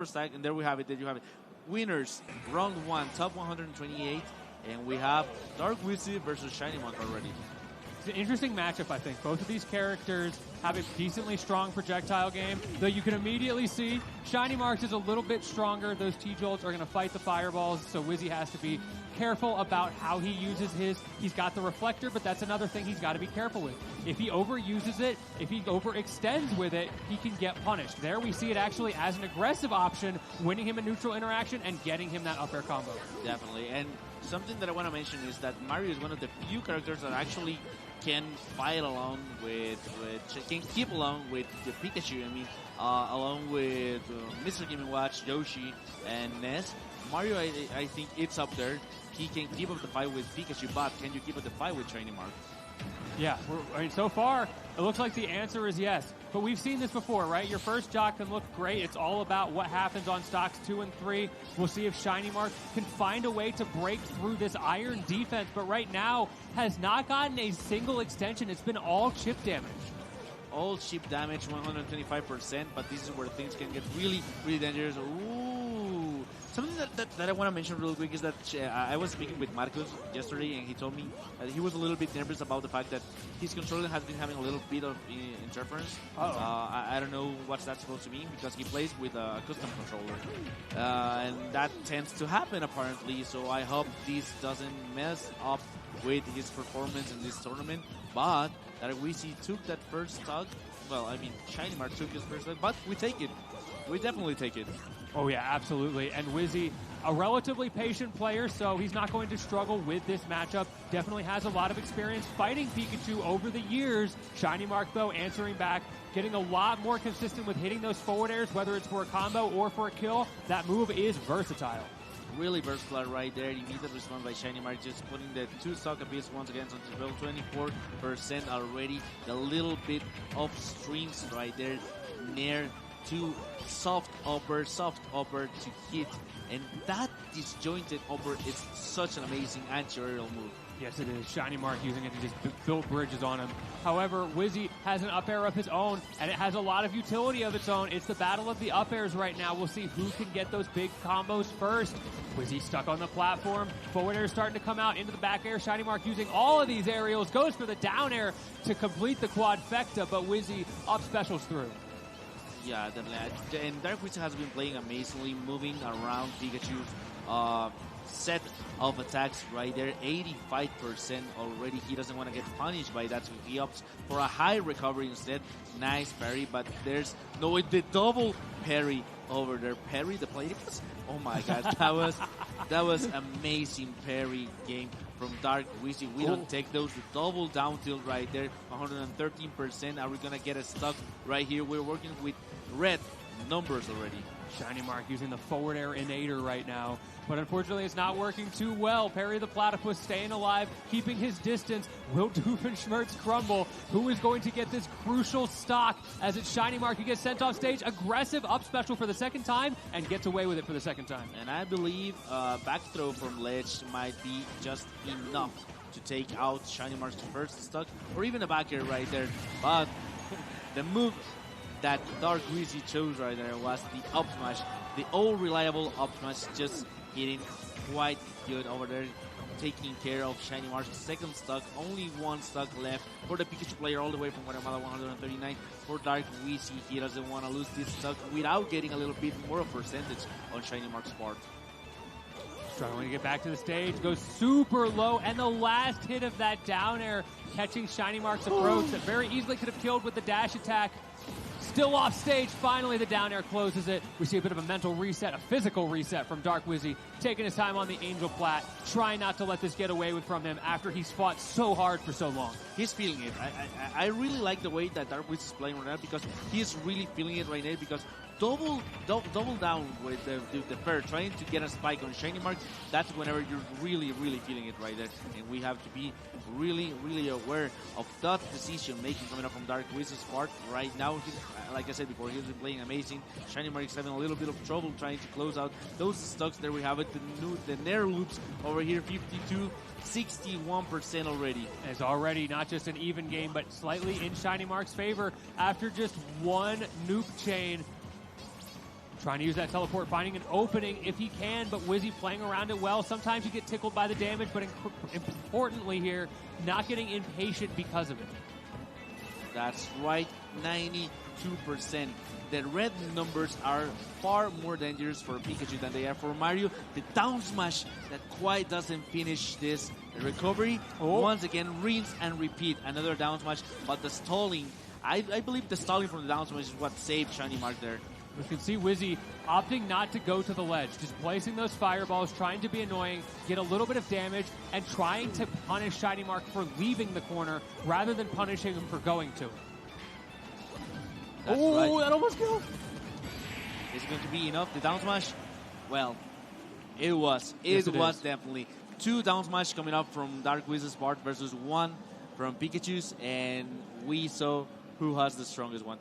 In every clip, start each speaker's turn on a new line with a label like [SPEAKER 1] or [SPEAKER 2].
[SPEAKER 1] stack, and there we have it. There you have it. Winners, round one, top 128, and we have Dark Wizzy versus ShinyMark already.
[SPEAKER 2] It's an interesting matchup, I think. Both of these characters have a decently strong projectile game, though you can immediately see ShinyMark is a little bit stronger. Those T-Jolts are going to fight the fireballs, so Wizzy has to be careful about how he uses his. He's got the reflector, but that's another thing he's got to be careful with. If he overuses it, if he overextends with it, he can get punished. There we see it actually as an aggressive option, winning him a neutral interaction and getting him that up air combo.
[SPEAKER 1] Definitely, and something that I want to mention is that Mario is one of the few characters that actually can fight along can keep along with the Pikachu. I mean, along with Mr. Game & Watch, Yoshi, and Ness. Mario, I think it's up there. He can keep up the fight with Pikachu, but can you keep up the fight with ShinyMark?
[SPEAKER 2] Yeah, I mean, so far, it looks like the answer is yes. But we've seen this before, right? Your first jock can look great. It's all about what happens on stocks 2 and 3. We'll see if ShinyMark can find a way to break through this iron defense, but right now has not gotten a single extension. It's been all chip damage.
[SPEAKER 1] All chip damage, 125%, but this is where things can get really, really dangerous. Ooh. Something that I want to mention real quick is that I was speaking with Marcos yesterday, and he told me that he was a little bit nervous about the fact that his controller has been having a little bit of interference. I don't know what's that supposed to mean, because he plays with a custom controller. And that tends to happen, apparently, so I hope this doesn't mess up with his performance in this tournament. But that Wizzy took that first stock. Well, I mean, ShinyMark took his first stock, but we take it. We definitely take it.
[SPEAKER 2] Oh yeah, absolutely. And Wizzy, a relatively patient player, so he's not going to struggle with this matchup. Definitely has a lot of experience fighting Pikachu over the years. ShinyMark, though, answering back, getting a lot more consistent with hitting those forward airs, whether it's for a combo or for a kill. That move is versatile.
[SPEAKER 1] Really versatile right there. Immediate response by ShinyMark, just putting the 2 stock apiece once again on the 24% already. The little bit of streams right there near to soft upper to hit, and that disjointed upper is such an amazing anti-aerial move.
[SPEAKER 2] Yes, it is. ShinyMark using it to just build bridges on him. However, Wizzy has an up air of his own, and it has a lot of utility of its own. It's the battle of the up airs right now. We'll see who can get those big combos first. Wizzy stuck on the platform. Forward air starting to come out into the back air. ShinyMark using all of these aerials. Goes for the down air to complete the quadfecta, but Wizzy up specials through.
[SPEAKER 1] Yeah, definitely. And Dark Wizzy has been playing amazingly, moving around Pikachu's set of attacks right there. 85% already. He doesn't want to get punished by that, so he opts for a high recovery instead. Nice parry, but there's no the double parry over there. Parry the platypus. Oh my god, that was amazing parry game from Dark Wizzy. We don't take those. The double down tilt right there, 113%. Are we gonna get a stuck right here? We're working with red numbers already.
[SPEAKER 2] ShinyMark using the forward air innator right now, but unfortunately it's not working too well. Parry the platypus staying alive, keeping his distance. Will Doofenshmirtz crumble? Who is going to get this crucial stock as it's ShinyMark who gets sent off stage? Aggressive up special for the second time and gets away with it for the second time.
[SPEAKER 1] And I believe back throw from ledge might be just enough to take out ShinyMark's first stock, or even a back air right there. But the move that Dark Wizzy chose right there was the up smash. The old reliable up smash, just hitting quite good over there, taking care of ShinyMark's second stock. Only 1 stock left for the Pikachu player, all the way from Guatemala, 139. For Dark Wizzy, he doesn't want to lose this stock without getting a little bit more of percentage on ShinyMark's part.
[SPEAKER 2] Struggling to get back to the stage, goes super low, and the last hit of that down air catching ShinyMark's approach that very easily could have killed with the dash attack. Still off stage, finally the down air closes it. We see a bit of a mental reset, a physical reset from Dark Wizzy, taking his time on the Angel Plat, trying not to let this get away from him after he's fought so hard for so long.
[SPEAKER 1] He's feeling it. I really like the way that Dark Wizzy is playing right now, because he's really feeling it right now, because double down with the fair, trying to get a spike on ShinyMark. That's whenever you're really, really feeling it right there. And we have to be really, really aware of that decision making coming up from Dark Wizzy's part right now. Like I said before, he's been playing amazing. ShinyMark is having a little bit of trouble trying to close out those stocks. There we have it. The Nair loops over here, 52, 61% already.
[SPEAKER 2] It's already not just an even game, but slightly in ShinyMark's favor after just one nuke chain. Trying to use that teleport, finding an opening if he can, but Wizzy playing around it well. Sometimes you get tickled by the damage, but importantly here, not getting impatient because of it.
[SPEAKER 1] That's right, 92%. The red numbers are far more dangerous for Pikachu than they are for Mario. The down smash that quite doesn't finish this. The recovery, once again, rinse and repeat. Another down smash, but the stalling, I believe the stalling from the down smash is what saved ShinyMark there.
[SPEAKER 2] You can see Wizzy opting not to go to the ledge, just placing those fireballs, trying to be annoying, get a little bit of damage, and trying to punish ShinyMark for leaving the corner rather than punishing him for going to it.
[SPEAKER 1] Oh,
[SPEAKER 2] that almost killed.
[SPEAKER 1] Is it going to be enough? The down smash? Well, it was. It was definitely. 2 down smash coming up from Dark Wizzy's part versus 1 from Pikachu's, and we saw who has the strongest one.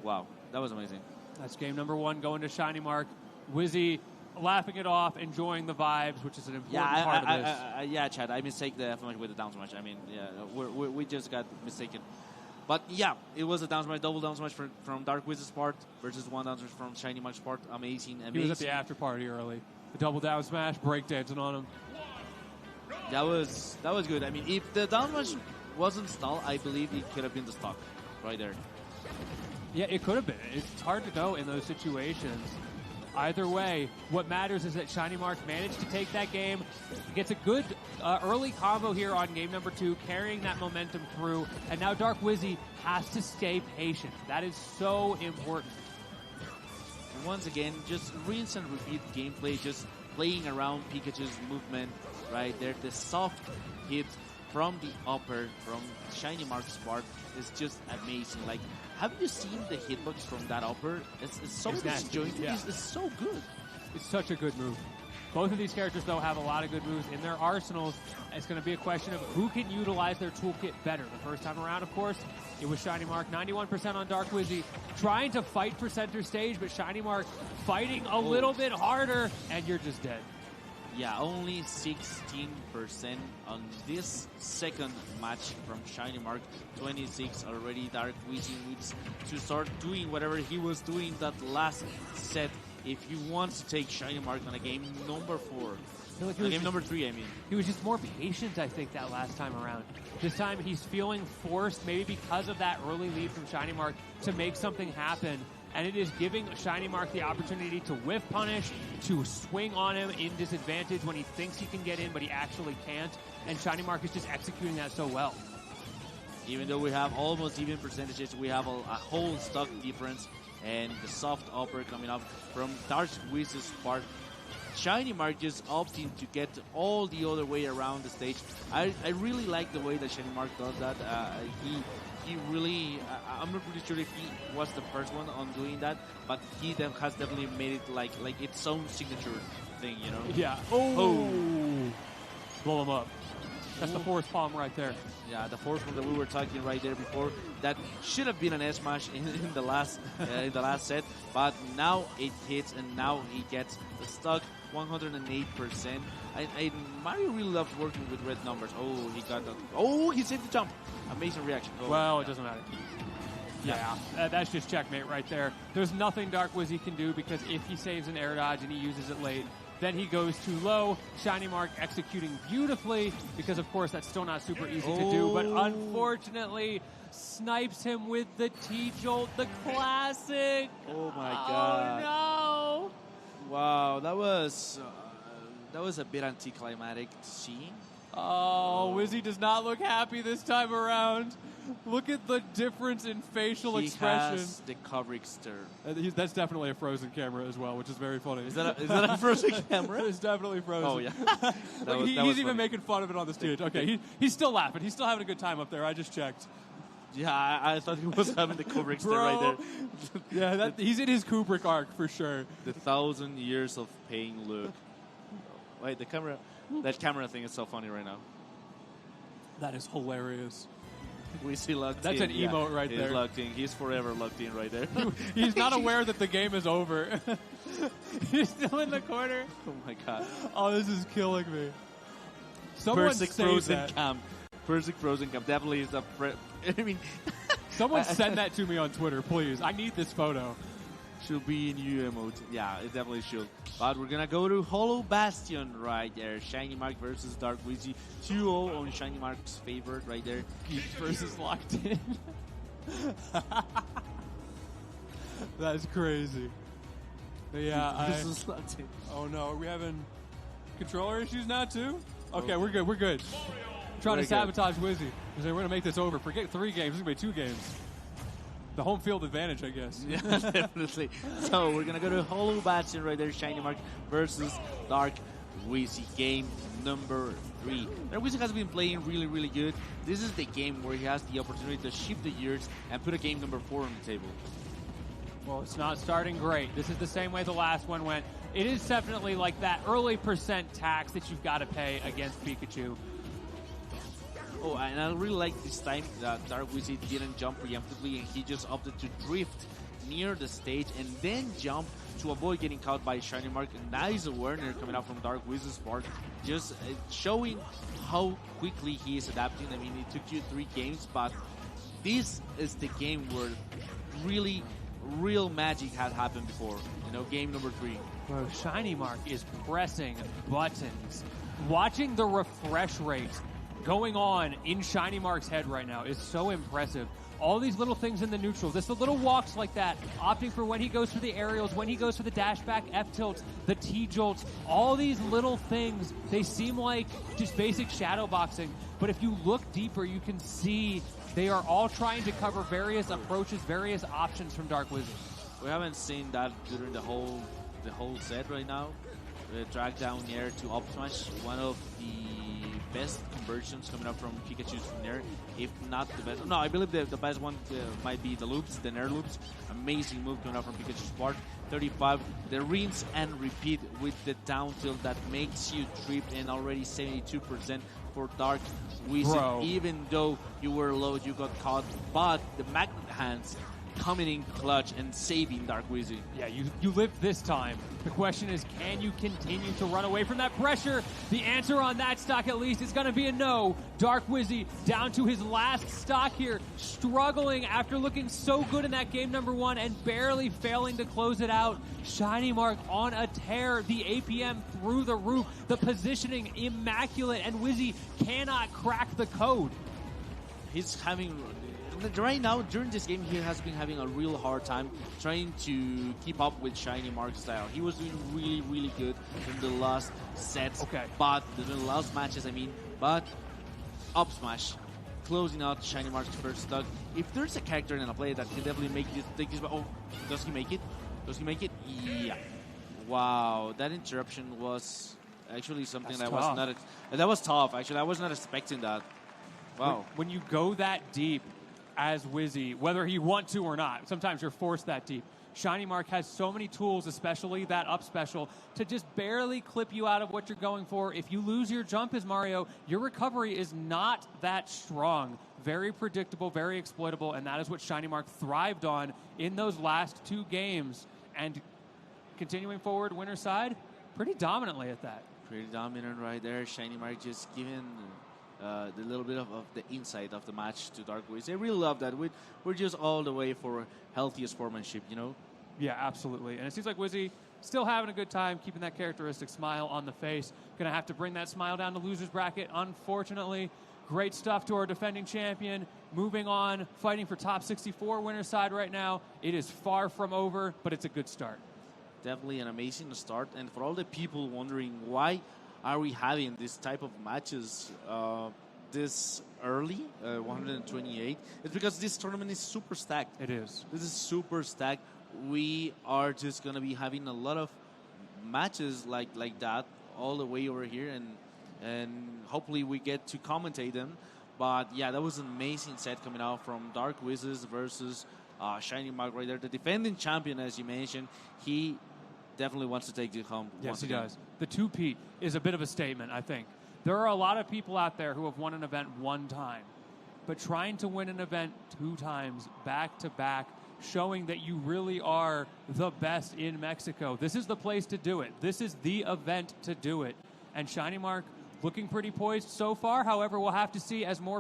[SPEAKER 1] Wow, that was amazing.
[SPEAKER 2] That's game number 1 going to ShinyMark. Wizzy laughing it off, enjoying the vibes, which is an important part of this.
[SPEAKER 1] Yeah, Chad, I mistake the F smash with the down smash. I mean, yeah, we just got mistaken. But yeah, it was a down smash, double down smash from Dark Wizzy's part versus 1 down smash from ShinyMark's part. Amazing.
[SPEAKER 2] He was at the after party early. The double down smash, breakdancing on him.
[SPEAKER 1] That was good. I mean, if the down smash wasn't stalled, I believe it could have been the stock right there.
[SPEAKER 2] Yeah, it could have been. It's hard to know in those situations. Either way, what matters is that ShinyMark managed to take that game, gets a good early combo here on game number 2, carrying that momentum through, and now Dark Wizzy has to stay patient. That is so important.
[SPEAKER 1] Once again, just rinse and repeat gameplay, just playing around Pikachu's movement right there. The soft hit from the upper, from ShinyMark's part is just amazing. Like, have you seen the hitbox from that upper? It's so disjointed.
[SPEAKER 2] Yeah.
[SPEAKER 1] It's so good.
[SPEAKER 2] It's such a good move. Both of these characters, though, have a lot of good moves in their arsenals. It's going to be a question of who can utilize their toolkit better. The first time around, of course, it was ShinyMark. 91% on Dark Wizzy, trying to fight for center stage, but ShinyMark fighting a little bit harder, and you're just dead.
[SPEAKER 1] Yeah, only 16% on this second match from ShinyMark. 26 already. Dark Wizzy needs to start doing whatever he was doing that last set if he wants to take ShinyMark on a game number 4.
[SPEAKER 2] Like
[SPEAKER 1] game number 3, I mean.
[SPEAKER 2] He was just more patient, I think, that last time around. This time he's feeling forced, maybe because of that early lead from ShinyMark, to make something happen. And it is giving ShinyMark the opportunity to whiff punish, to swing on him in disadvantage when he thinks he can get in, but he actually can't. And ShinyMark is just executing that so well.
[SPEAKER 1] Even though we have almost even percentages, we have a whole stock difference. And the soft upper coming up from Dark Wizzy's part. ShinyMark just opting to get all the other way around the stage. I really like the way that ShinyMark does that. He really, I'm not really sure if he was the first one on doing that, but he has definitely made it like its own signature thing, you know?
[SPEAKER 2] Yeah. Oh! Blow him up. That's the force palm right there.
[SPEAKER 1] Yeah, the force palm that we were talking right there before. That should have been an S smash in the last set, but now it hits and now he gets the stock 108%. Mario really loves working with red numbers. Oh, he got that. Oh, he saved the jump. Amazing reaction. Oh.
[SPEAKER 2] Well, it doesn't matter. Yeah, that's just checkmate right there. There's nothing Dark Wizzy can do because if he saves an air dodge and he uses it late, then he goes too low. ShinyMark executing beautifully because, of course, that's still not super easy to do. But unfortunately, snipes him with the T-Jolt, the classic.
[SPEAKER 1] Oh, my God.
[SPEAKER 2] Oh, no.
[SPEAKER 1] Wow, that was a bit anticlimactic to see.
[SPEAKER 2] Oh, Wizzy does not look happy this time around. Look at the difference in facial expression.
[SPEAKER 1] He has the coverage stir.
[SPEAKER 2] That's definitely a frozen camera as well, which is very funny.
[SPEAKER 1] Is that a frozen camera?
[SPEAKER 2] It's definitely frozen.
[SPEAKER 1] Oh, yeah.
[SPEAKER 2] He's even making fun of it on the stage. Okay, he's still laughing. He's still having a good time up there. I just checked.
[SPEAKER 1] Yeah, I thought he was having the Kubrick stir right there.
[SPEAKER 2] Yeah, he's in his Kubrick arc for sure.
[SPEAKER 1] The 1,000 years of pain look. Wait, that camera thing is so funny right now.
[SPEAKER 2] That is hilarious.
[SPEAKER 1] Wizzy locked
[SPEAKER 2] That's
[SPEAKER 1] in.
[SPEAKER 2] That's an emote right
[SPEAKER 1] he's
[SPEAKER 2] there.
[SPEAKER 1] He's locked in. He's forever locked in right there.
[SPEAKER 2] He's not aware that the game is over. He's still in the corner.
[SPEAKER 1] Oh my God.
[SPEAKER 2] Oh, this is killing me. Someone
[SPEAKER 1] Perfect frozen cam. Perfect frozen cam. Definitely is I mean,
[SPEAKER 2] someone send that to me on Twitter, please. I need this photo.
[SPEAKER 1] should be in new emote. Yeah, it definitely should. But we're gonna go to Hollow Bastion right there. ShinyMark versus Dark Wizzy. 2-0 on ShinyMark's favorite right there.
[SPEAKER 2] Versus locked in. That's crazy. But yeah,
[SPEAKER 1] Versus locked in.
[SPEAKER 2] Oh no, are we having controller issues now too? Okay, we're good. We're good. Trying to sabotage Wizzy. We're going to make this over. Forget 3 games. It's going to be 2 games. The home field advantage, I guess.
[SPEAKER 1] Yeah, definitely. So we're going to go to Hollow Bastion right there. ShinyMark versus Dark Wizzy. Game number 3. Dark Wizzy has been playing really, really good. This is the game where he has the opportunity to shift the gears and put a game number 4 on the table.
[SPEAKER 2] Well, it's not starting great. This is the same way the last one went. It is definitely like that early % tax that you've got to pay against Pikachu.
[SPEAKER 1] Oh, and I really like this time that Dark Wizzy didn't jump preemptively and he just opted to drift near the stage and then jump to avoid getting caught by ShinyMark. Nice awareness coming out from Dark Wizzy's part, just showing how quickly he is adapting. I mean, it took you 3 games, but this is the game where really real magic had happened before. You know, game number 3.
[SPEAKER 2] Bro, ShinyMark is pressing buttons. Watching the refresh rate going on in ShinyMark's head right now is so impressive. All these little things in the neutrals, just the little walks like that, opting for when he goes for the aerials, when he goes for the dash back F-tilts, the T-jolts, all these little things, they seem like just basic shadow boxing, but if you look deeper, you can see they are all trying to cover various approaches, various options from Dark Wizzy.
[SPEAKER 1] We haven't seen that during the whole set right now. Drag down air to up smash, one of the best conversions coming up from Pikachu's Nair, if not the best. No, I believe the best one might be the loops, the Nair loops. Amazing move coming up from Pikachu's part. 35, the rinse and repeat with the down tilt that makes you trip, and already 72% for Dark Wizzy. Even though you were low, you got caught, but the magnet hands coming in clutch and saving Dark Wizzy.
[SPEAKER 2] Yeah, you lived this time. The question is, can you continue to run away from that pressure? The answer on that stock, at least, is going to be a no. Dark Wizzy down to his last stock here, struggling after looking so good in that game number 1 and barely failing to close it out. ShinyMark on a tear, the APM through the roof, the positioning immaculate, and Wizzy cannot crack the code.
[SPEAKER 1] He's having... Right now, during this game, he has been having a real hard time trying to keep up with ShinyMark's style. He was doing really, really good in the last sets, but the last matches, I mean. But up smash, closing out ShinyMark's first stock. If there's a character in a player that can definitely make this, take this. Oh, does he make it? Does he make it? Yeah. Wow, that interruption was actually something that was not. That was tough. Actually, I was not expecting that. Wow.
[SPEAKER 2] When you go that deep as Wizzy, whether you want to or not, sometimes you're forced that deep. ShinyMark has so many tools, especially that up special, to just barely clip you out of what you're going for. If you lose your jump as Mario, your recovery is not that strong. Very predictable, very exploitable, and that is what ShinyMark thrived on in those last 2 games. And continuing forward, winner's side, pretty dominantly at that.
[SPEAKER 1] Pretty dominant right there. ShinyMark just giving the little bit of the insight of the match to Dark Wizzy. I really love that. We're just all the way for healthy sportsmanship, you know?
[SPEAKER 2] Yeah, absolutely. And it seems like Wizzy still having a good time, keeping that characteristic smile on the face. Going to have to bring that smile down to loser's bracket, unfortunately. Great stuff to our defending champion. Moving on, fighting for top 64 winner's side right now. It is far from over, but it's a good start.
[SPEAKER 1] Definitely an amazing start. And for all the people wondering why are we having this type of matches this early, 128? It's because this tournament is super stacked.
[SPEAKER 2] It is.
[SPEAKER 1] This is super stacked. We are just going to be having a lot of matches like that all the way over here, and hopefully we get to commentate them. But yeah, that was an amazing set coming out from Dark Wizzy versus ShinyMark right there. The defending champion, as you mentioned, he definitely wants to take it home.
[SPEAKER 2] Yes, he does. The 2-peat is a bit of a statement, I think. There are a lot of people out there who have won an event 1 time, but trying to win an event 2 times back to back, showing that you really are the best in Mexico. This is the place to do it. This is the event to do it. And ShinyMark looking pretty poised so far. However, we'll have to see as more